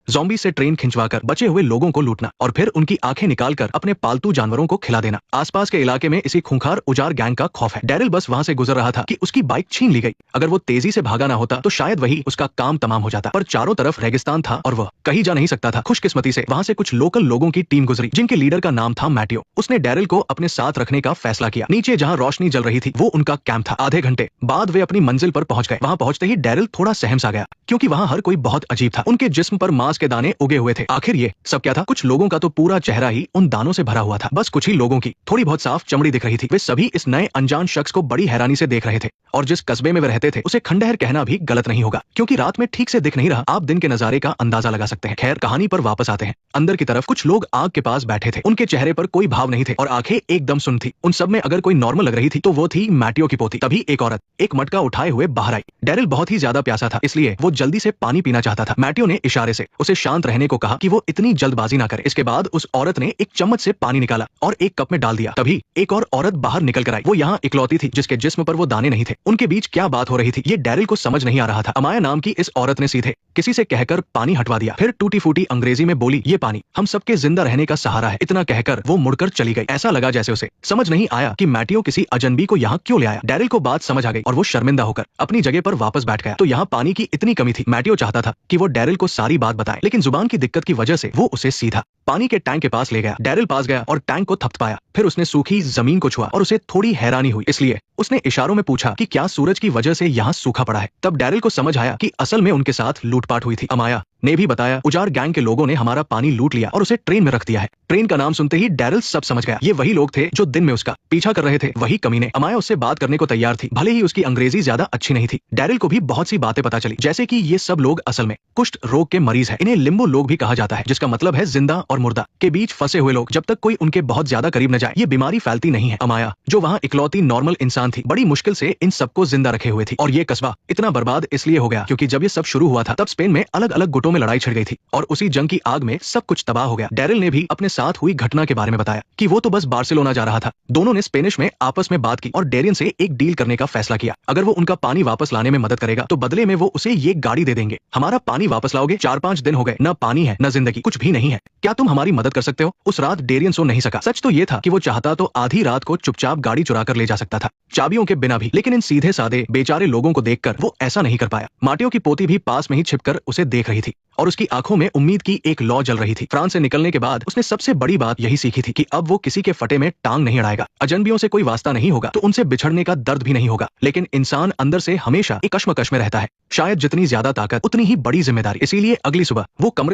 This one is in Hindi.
ज़ॉम्बी से ट्रेन खिंचवाकर बचे हुए लोगों को लूटना और फिर उनकी आंखें निकालकर अपने पालतू जानवरों को खिला देना। आसपास के इलाके में इसी खूंखार उजाड़ गैंग का खौफ है। डैरिल बस वहां से गुजर रहा था कि उसकी बाइक छीन ली गई। अगर वो तेजी से भागा ना होता तो शायद वही उसका काम तमाम हो जाता, पर चारों तरफ रेगिस्तान था और वह कहीं जा नहीं सकता था। खुशकिस्मती से वहां से कुछ लोकल लोगों की टीम गुजरी जिनके लीडर का नाम था मैटियो। उसने डैरिल को अपने साथ रखने का फैसला किया। नीचे जहां रोशनी जल रही थी वो उनका कैंप था। आधे घंटे बाद वे अपनी मंजिल पर पहुंच गए। वहां पहुंचते ही डैरिल थोड़ा सहम सा गया क्योंकि वहां हर कोई बहुत अजीब था। उनके जिस्म पर मांस के दाने उगे हुए थे। आखिर ये सब क्या था? कुछ लोगों का तो पूरा चेहरा ही उन दानों से भरा हुआ था। बस कुछ ही लोगों की थोड़ी बहुत साफ चमड़ी दिख रही थी। वे सभी इस नए अनजान शख्स को बड़ी हैरानी से देख रहे थे और जिस कस्बे में वे रहते थे उसे खंडहर कहना भी गलत नहीं होगा क्योंकि रात में ठीक से दिख नहीं रहा। आप दिन के नजारे का अंदाजा लगा सकते हैं। खैर, कहानी पर वापस आते हैं। अंदर की तरफ कुछ लोग आग के पास बैठे थे। उनके चेहरे पर कोई भाव नहीं थे और आंखें एकदम सुन्न थी। उन सब में अगर कोई नॉर्मल लग रही थी तो वो थी मैटियो की पोती। तभी एक औरत एक मटका उठाए हुए बाहर आई। डैरिल बहुत ही ज्यादा प्यासा था, इसलिए वो जल्दी से पानी पीना चाहता था। मैटियो ने इशारे से उसे शांत रहने को कहा कि वो इतनी जल्दबाजी ना करे। इसके बाद उस औरत ने एक चम्मच से पानी निकाला और एक कप में डाल दिया। तभी एक और औरत बाहर निकल कर आई। वो यहाँ इकलौती थी जिसके जिस्म पर वो दाने नहीं थे। उनके बीच क्या बात हो रही थी ये डैरिल को समझ नहीं आ रहा था। अमाया नाम की इस औरत ने सीधे किसी से कहकर पानी हटवा दिया, फिर टूटी फूटी अंग्रेजी में बोली, ये पानी हम सबके जिंदा रहने का सहारा है। इतना कहकर वो मुड़कर चली गई। ऐसा लगा जैसे उसे समझ नहीं आया कि मैटियो किसी अजनबी को यहाँ क्यों ले आया। डैरिल को बात समझ आ गई और वो शर्मिंदा होकर अपनी जगह पर वापस बैठ गया। तो यहाँ पानी की इतनी कमी थी। मैटियो चाहता था कि वो डैरिल को सारी बात बताए, लेकिन जुबान की दिक्कत की वजह से वो उसे सीधा पानी के टैंक के पास ले गया। डैरिल पास गया और टैंक को थपथपाया। फिर उसने सूखी जमीन को छुआ और उसे थोड़ी हैरानी हुई, इसलिए उसने इशारों में पूछा कि क्या सूरज की वजह से यहाँ सूखा पड़ा है। तब डैरिल को समझ आया कि असल में उनके साथ लूटपाट हुई थी। अमाया ने भी बताया, उजाड़ गैंग के लोगों ने हमारा पानी लूट लिया और उसे ट्रेन में रख दिया है। ट्रेन का नाम सुनते ही डैरिल सब समझ गया। ये वही लोग थे जो दिन में उसका पीछा कर रहे थे, वही कमीने। अमाया उससे बात करने को तैयार थी, भले ही उसकी अंग्रेजी ज्यादा अच्छी नहीं थी। डैरिल को भी बहुत सी बातें पता चली, जैसे कि ये सब लोग असल में कुष्ठ रोग के मरीज है। इन्हें लिम्बो लोग भी कहा जाता है, जिसका मतलब है जिंदा और मुर्दा के बीच फंसे हुए लोग। जब तक कोई उनके बहुत ज्यादा करीब न जाए ये बीमारी फैलती नहीं है। अमाया जो वहाँ इकलौती नॉर्मल इंसान थी, बड़ी मुश्किल से इन सबको जिंदा रखे हुए थी। और ये कस्बा इतना बर्बाद इसलिए हो गया क्योंकि जब ये सब शुरू हुआ था तब स्पेन में अलग अलग गुटों में लड़ाई छिड़ गई थी और उसी जंग की आग में सब कुछ तबाह हो गया। डैरिल ने भी अपने साथ हुई घटना के बारे में बताया कि वो तो बस बार्सिलोना जा रहा था। दोनों ने स्पेनिश में आपस में बात की और डेरियन से एक डील करने का फैसला किया। अगर वो उनका पानी वापस लाने में मदद करेगा तो बदले में वो उसे ये गाड़ी दे देंगे। हमारा पानी वापस लाओगे? 4-5 दिन हो गए, न पानी है न जिंदगी, कुछ भी नहीं है। क्या तुम हमारी मदद कर सकते हो? उस रात डेरियन सो नहीं सका। सच तो ये था कि वो चाहता तो आधी रात को चुपचाप गाड़ी चुरा कर ले जा सकता था, चाबियों के बिना भी, लेकिन इन सीधे साधे बेचारे लोगों को देखकर वो ऐसा नहीं कर पाया। माटियो की पोती भी पास में ही छिपकर उसे देख रही थी और उसकी आंखों में उम्मीद की एक लौ जल रही थी। फ्रांस से निकलने के बाद उसने सबसे बड़ी बात यही सीखी थी कि अब वो किसी के फटे में टांग नहीं अड़ाएगा। अजनबियों से कोई वास्ता नहीं होगा तो उनसे बिछड़ने का दर्द भी नहीं होगा, लेकिन इंसान अंदर से हमेशा एक कश्मकश में रहता है। शायद जितनी ज्यादा ताकत उतनी ही बड़ी जिम्मेदारी। इसीलिए अगली सुबह वो कमरे